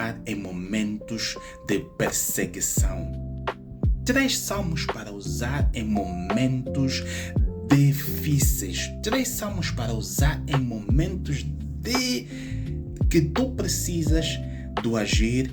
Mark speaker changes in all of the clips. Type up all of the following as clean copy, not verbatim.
Speaker 1: usar em momentos de perseguição. 3 salmos para usar em momentos difíceis. 3 salmos para usar em momentos que tu precisas do agir,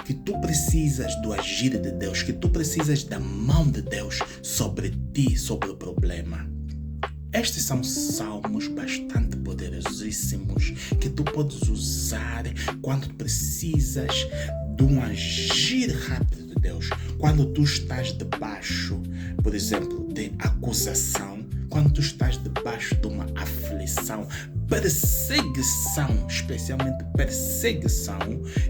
Speaker 1: que tu precisas do agir de Deus, que tu precisas da mão de Deus sobre ti, sobre o problema. Estes são salmos bastante poderosíssimos que tu podes usar quando precisas de um agir rápido de Deus. Quando tu estás debaixo, por exemplo, de acusação, quando tu estás debaixo de uma aflição, perseguição, especialmente perseguição,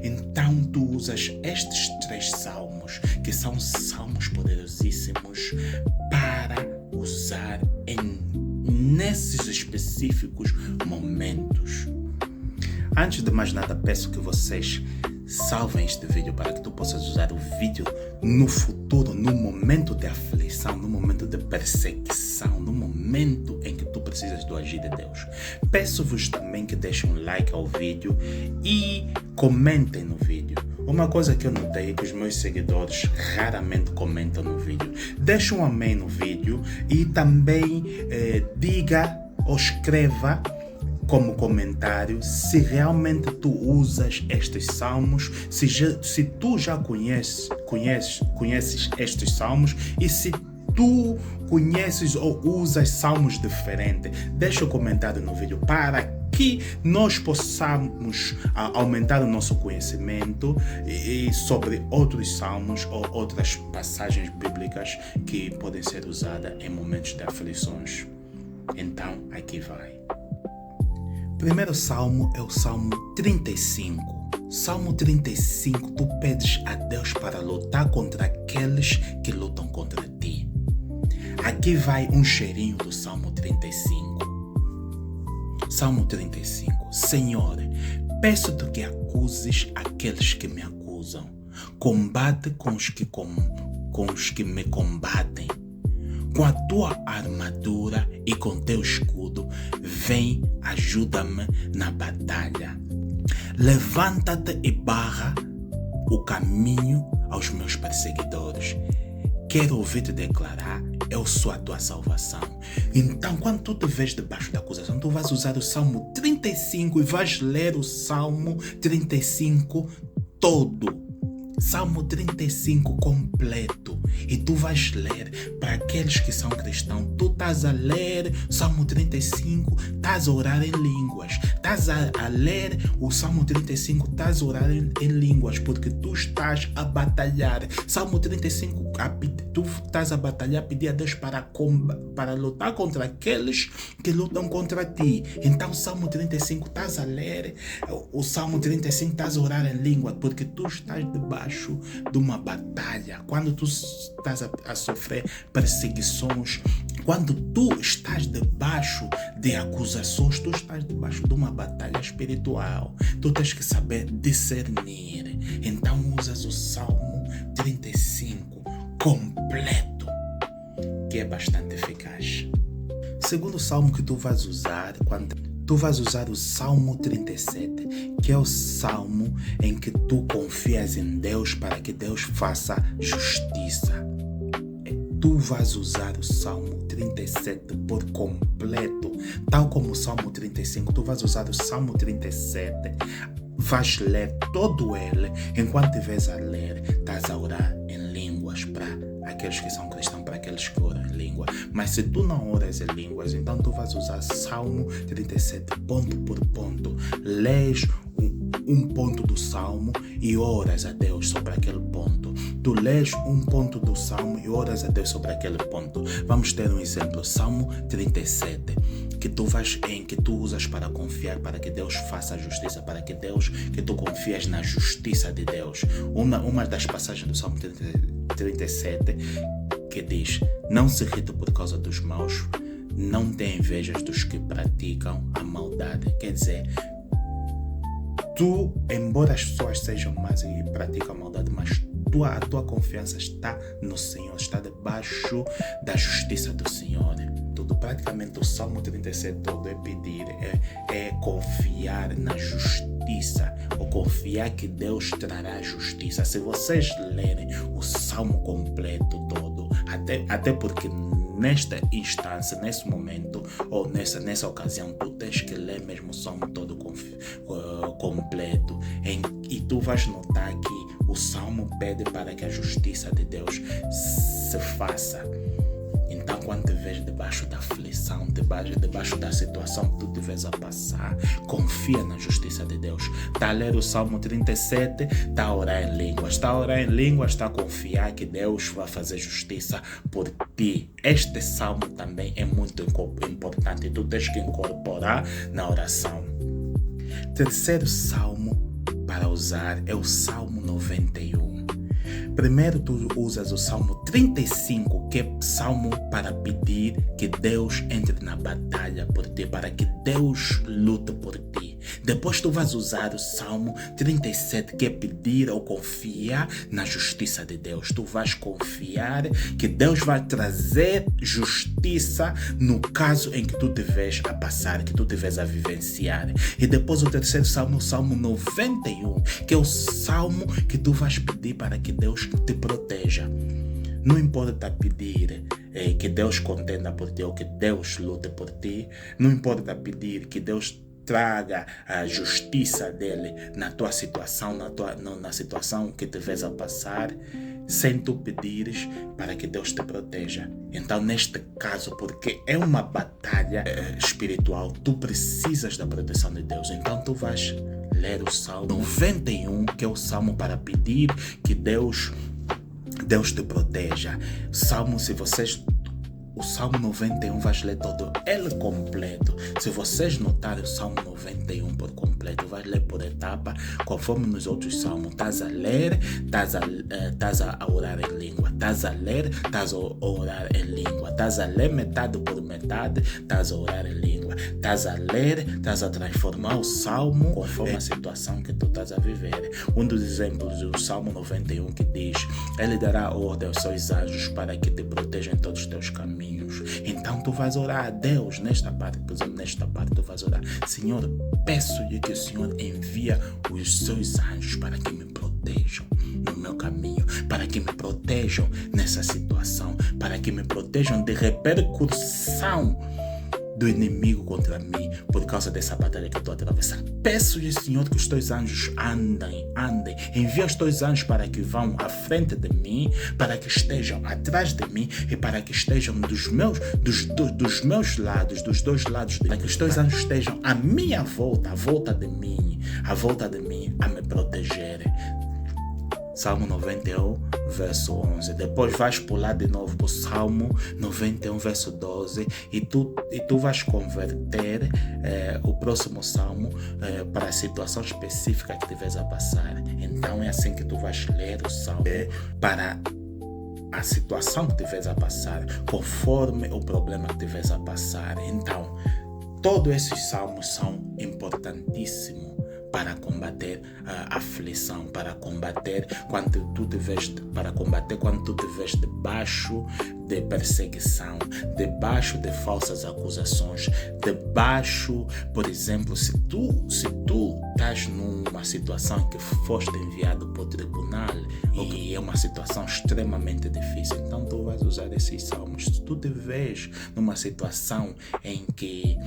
Speaker 1: então tu usas estes 3 salmos, que são salmos poderosíssimos, para usar nesses específicos momentos. Antes de mais nada, peço que vocês salvem este vídeo para que tu possas usar o vídeo no futuro, no momento de aflição, no momento de perseguição, no momento em que tu precisas do agir de Deus. Peço-vos também que deixem um like ao vídeo e comentem no vídeo. Uma coisa que eu notei é que os meus seguidores raramente comentam no vídeo. Deixa um amém no vídeo e também diga ou escreva como comentário se realmente tu usas estes salmos, se tu já conheces estes salmos e se tu conheces ou usas salmos diferentes. Deixa um comentário no vídeo para que nós possamos aumentar o nosso conhecimento sobre outros salmos ou outras passagens bíblicas que podem ser usadas em momentos de aflições. Então, aqui vai. O primeiro salmo é o Salmo 35. Salmo 35, tu pedes a Deus para lutar contra aqueles que lutam contra ti. Aqui vai um cheirinho do Salmo 35. Salmo 35. Senhor, peço-te que acuses aqueles que me acusam. Combate com os que me combatem. Com a tua armadura e com teu escudo, vem, ajuda-me na batalha. Levanta-te e barra o caminho aos meus perseguidores. Quero ouvir-te declarar, eu sou a tua salvação. Então, quando tu te vês debaixo da acusação, tu vais usar o Salmo 35 e vais ler o Salmo 35 todo. Salmo 35 completo. E tu vais ler para aqueles que são cristãos. Tu estás a ler Salmo 35, estás a orar em línguas. Estás a ler o Salmo 35, estás a orar em línguas, porque tu estás a batalhar. Salmo 35, tu estás a batalhar, pedir a Deus para lutar contra aqueles que lutam contra ti. Então, Salmo 35, estás a ler o Salmo 35, estás a orar em língua, porque tu estás debaixo de uma batalha. Quando tu estás a sofrer perseguições, quando tu estás debaixo de acusações, tu estás debaixo de uma batalha espiritual. Tu tens que saber discernir. Então usas o Salmo 35 completo, que é bastante eficaz. Segundo salmo que tu vais usar, tu vais usar o Salmo 37, que é o salmo em que tu confias em Deus para que Deus faça justiça. Tu vais usar o Salmo 37 por completo, tal como o Salmo 35. Tu vais usar o Salmo 37, vais ler todo ele. Enquanto estiveres a ler, estás a orar em línguas para aqueles que são cristãos, para aqueles que oram em língua. Mas se tu não oras em línguas, então tu vais usar Salmo 37 ponto por ponto. Lês um ponto do Salmo e oras a Deus sobre aquele ponto. Tu lês um ponto do Salmo e oras a Deus sobre aquele ponto. Vamos ter um exemplo. Salmo 37, que tu usas para confiar, para que Deus faça a justiça, que tu confias na justiça de Deus. Uma das passagens do Salmo 37 que diz: não se irrite por causa dos maus, não tenha invejas dos que praticam a maldade. Quer dizer, embora as pessoas sejam más e praticam a maldade, mas a tua confiança está no Senhor, está debaixo da justiça do Senhor. Praticamente o Salmo 37 todo é pedir, é confiar na justiça justiça, ou confiar que Deus trará justiça. Se vocês lerem o Salmo completo todo, até porque nesta instância, nesse momento, ou nessa ocasião, tu tens que ler mesmo o Salmo todo completo. E tu vais notar que o Salmo pede para que a justiça de Deus se faça. Então, quando te vês debaixo da aflição, debaixo da situação que tu estiveres a passar, confia na justiça de Deus. Está a ler o Salmo 37, está a orar em línguas. Está a orar em línguas, está a confiar que Deus vai fazer justiça por ti. Este Salmo também é muito importante. Tu tens que incorporar na oração. Terceiro Salmo para usar é o Salmo 91. Primeiro tu usas o Salmo 35, que é Salmo para pedir que Deus entre na batalha por ti, para que Deus lute por ti. Depois tu vais usar o Salmo 37, que é pedir ou confiar na justiça de Deus. Tu vais confiar que Deus vai trazer justiça no caso em que tu estiveres a passar, que tu estiveres a vivenciar. E depois o terceiro Salmo, o Salmo 91, que é o Salmo que tu vais pedir para que Deus te proteja. Não importa pedir que Deus contenda por ti ou que Deus lute por ti. Não importa pedir que Deus traga a justiça dele na tua situação, na situação que te vês a passar, sem tu pedires para que Deus te proteja. Então, neste caso, porque é uma batalha espiritual, tu precisas da proteção de Deus. Então, tu vais ler o Salmo 91, que é o Salmo para pedir que Deus te proteja. O Salmo 91 vais ler todo ele completo. Se vocês notarem o Salmo 91 por completo, vais ler por etapa, conforme nos outros salmos. Estás a ler, estás a orar em língua. Estás a ler, estás a orar em língua. Estás a ler metade por metade, estás a orar em língua. Estás a ler, estás a transformar o salmo conforme a situação que tu estás a viver. Um dos exemplos do Salmo 91 que diz: Ele dará ordem aos seus anjos para que te protejam em todos os teus caminhos. Então tu vais orar a Deus nesta parte, por exemplo, nesta parte tu vais orar: Senhor, peço-lhe que o Senhor envia os seus anjos para que me protejam no meu caminho, para que me protejam nessa situação, para que me protejam de repercussão do inimigo contra mim por causa dessa batalha que eu estou atravessando. Peço-lhe, Senhor, que os teus anjos andem. Envia os teus anjos para que vão à frente de mim, para que estejam atrás de mim e para que estejam dos meus lados, dos dois lados, para que os teus anjos estejam à minha volta, à volta de mim a me proteger. Salmo 91, verso 11. Depois vais pular de novo para o Salmo 91, verso 12. E tu vais converter o próximo Salmo para a situação específica que estiveres a passar. Então é assim que tu vais ler o Salmo para a situação que estiveres a passar, conforme o problema que estiveres a passar. Então, todos esses salmos são importantíssimos para combater a aflição, para combater quando tu te vês debaixo de perseguição, debaixo de falsas acusações, debaixo, por exemplo, se tu estás numa situação em que foste enviado para o tribunal e é uma situação extremamente difícil, então tu vais usar esses salmos. Se tu te vês numa situação em que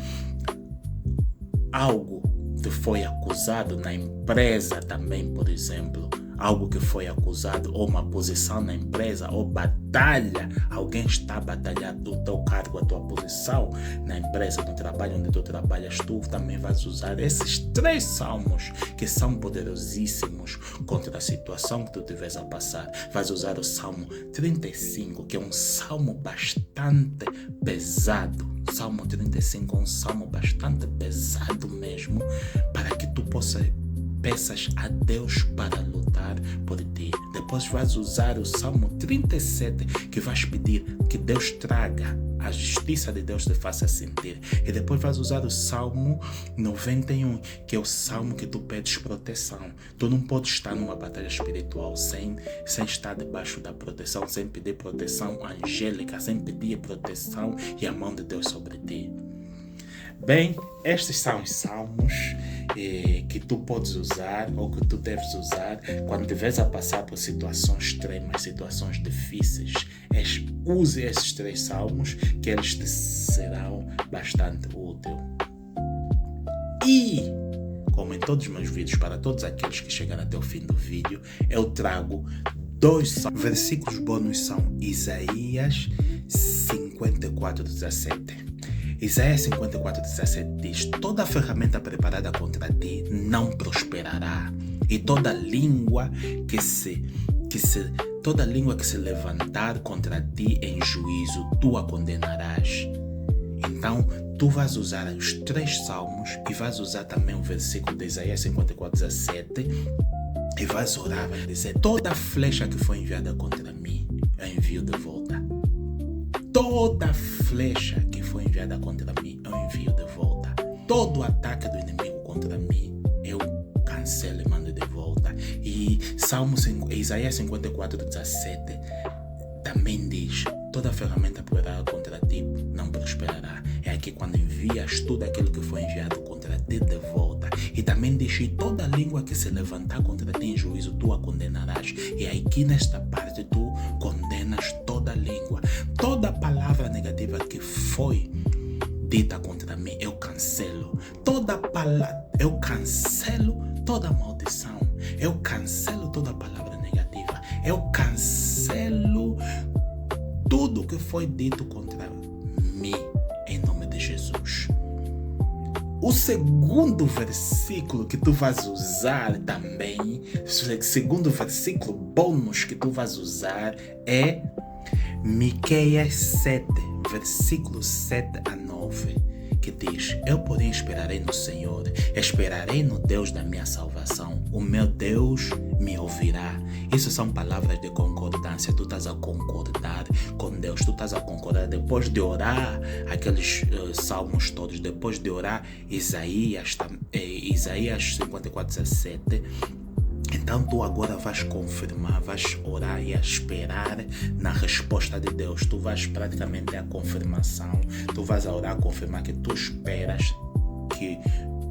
Speaker 1: algo te foi acusado na empresa também, por exemplo, algo que foi acusado, ou uma posição na empresa, ou batalha, alguém está a batalhar do teu cargo, a tua posição na empresa, no trabalho onde tu trabalhas, tu também vais usar esses 3 salmos que são poderosíssimos contra a situação que tu estiveres a passar. Vais usar o Salmo 35, que é um salmo bastante pesado. Salmo 35 é um salmo bastante pesado mesmo, para que tu peças a Deus para lutar por ti. Depois vais usar o Salmo 37, que vais pedir que Deus traga a justiça de Deus te faça sentir. E depois vais usar o Salmo 91, que é o salmo que tu pedes proteção. Tu não podes estar numa batalha espiritual sem estar debaixo da proteção, sem pedir proteção angélica, sem pedir proteção e a mão de Deus sobre ti. Bem, estes são os salmos que tu podes usar ou que tu deves usar quando estiveres a passar por situações extremas, situações difíceis. Use esses 3 salmos que eles te serão bastante úteis. E, como em todos os meus vídeos, para todos aqueles que chegaram até o fim do vídeo, eu trago 2 salmos. Versículos bônus são Isaías 54:17. Isaías 54:17 diz: toda ferramenta preparada contra ti não prosperará, e toda língua que se levantar contra ti em juízo, tu a condenarás. Então, tu vais usar os 3 salmos e vais usar também o versículo de Isaías 54:17 e vais orar, vai dizer: toda flecha que foi enviada contra mim, eu envio de volta. Toda flecha que foi enviada contra mim, eu envio de volta. Todo ataque do inimigo contra mim, eu cancelo e mando de volta. E Isaías 54:17 também diz: toda ferramenta preparada contra ti não prosperará. É aqui quando envias tudo aquilo que foi enviado contra ti de volta. E também diz: e toda língua que se levantar contra ti em juízo, tu a condenarás. E aqui nesta parte tu condenas toda língua. Toda palavra negativa que foi dita contra mim, eu cancelo. Eu cancelo toda maldição. Eu cancelo toda palavra negativa. Eu cancelo tudo que foi dito contra mim, em nome de Jesus. O segundo versículo que tu vais usar também, o segundo versículo bônus que tu vais usar é Miqueias 7, versículo 7-9, que diz: eu porém esperarei no Senhor, esperarei no Deus da minha salvação, o meu Deus me ouvirá. Isso são palavras de concordância. Tu estás a concordar com Deus, tu estás a concordar depois de orar aqueles salmos todos, depois de orar Isaías 54:17. Então tu agora vais confirmar, vais orar e a esperar na resposta de Deus. Tu vais praticamente a confirmação. Tu vais a orar, confirmar que tu esperas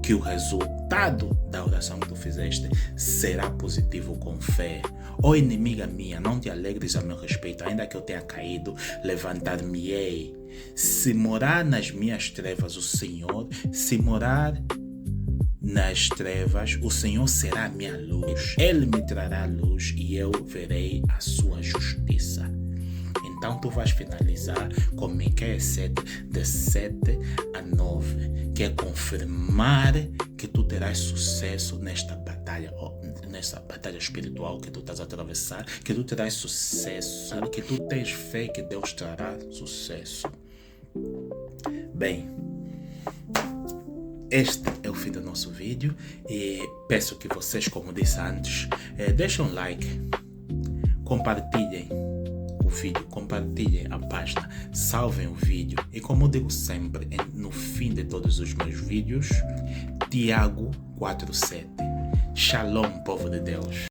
Speaker 1: que o resultado da oração que tu fizeste será positivo com fé. Ó inimiga minha, não te alegres a meu respeito, ainda que eu tenha caído, levantar-me-ei. Se morar nas minhas trevas o Senhor, se morar nas trevas, o Senhor será a minha luz. Ele me trará luz e eu verei a sua justiça. Então tu vais finalizar com Miqueias 7, de 7-9, que é confirmar que tu terás sucesso nesta batalha espiritual que tu estás a atravessar, que tu terás sucesso, que tu tens fé que Deus trará sucesso. Bem, este é o fim do nosso vídeo e peço que vocês, como disse antes, deixem um like, compartilhem o vídeo, compartilhem a página, salvem o vídeo e, como eu digo sempre no fim de todos os meus vídeos, Tiago 4:7. Shalom, povo de Deus.